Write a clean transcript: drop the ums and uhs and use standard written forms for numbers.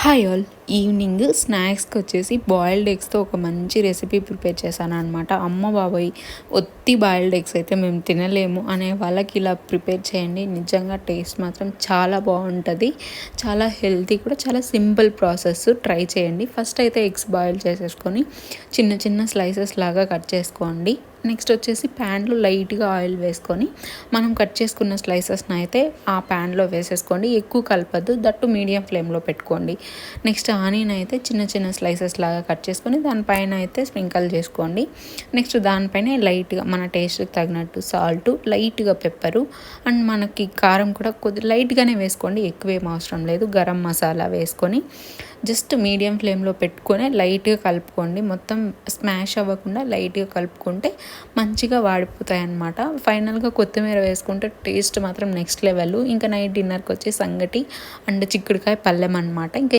Hi all. Evening స్నాక్స్కి వచ్చేసి boiled ఎగ్స్తో ఒక మంచి రెసిపీ ప్రిపేర్ చేశాను అనమాట. అమ్మ బాబోయ్, ఒత్తి బాయిల్డ్ ఎగ్స్ అయితే మేము తినలేము అనే వాళ్ళకి ఇలా ప్రిపేర్ చేయండి. నిజంగా టేస్ట్ మాత్రం చాలా బాగుంటుంది, చాలా హెల్తీ కూడా, చాలా సింపుల్ ప్రాసెస్. ట్రై చేయండి. ఫస్ట్ అయితే ఎగ్స్ బాయిల్ చేసేసుకొని చిన్న చిన్న స్లైసెస్ లాగా కట్ చేసుకోండి. నెక్స్ట్ వచ్చేసి ప్యాన్లో లైట్గా ఆయిల్ వేసుకొని మనం కట్ చేసుకున్న స్లైసెస్ని అయితే ఆ ప్యాన్లో వేసేసుకోండి. ఎక్కువ కలపద్దు, దట్టు మీడియం ఫ్లేమ్లో పెట్టుకోండి. నెక్స్ట్ ఆనియన్ అయితే చిన్న చిన్న స్లైసెస్ లాగా కట్ చేసుకొని దానిపైన అయితే స్ప్రింకల్ చేసుకోండి. నెక్స్ట్ దానిపైన లైట్గా మన టేస్ట్కి తగినట్టు సాల్ట్, లైట్గా పెప్పరు అండ్ మనకి కారం కూడా కొద్ది లైట్గానే వేసుకోండి, ఎక్కువేం అవసరం లేదు. గరం మసాలా వేసుకొని జస్ట్ మీడియం ఫ్లేమ్లో పెట్టుకొని లైట్గా కలుపుకోండి. మొత్తం స్మాష్ అవ్వకుండా లైట్గా కలుపుకుంటే మంచిగా వాడిపోతాయి అన్నమాట. ఫైనల్గా కొత్తిమీర వేసుకుంటే టేస్ట్ మాత్రం నెక్స్ట్ లెవెల్. ఇంకా నైట్ డిన్నర్కి వచ్చి సంగటి అండ్ చిక్కుడుకాయ పళ్ళెం అనమాట. ఇంకా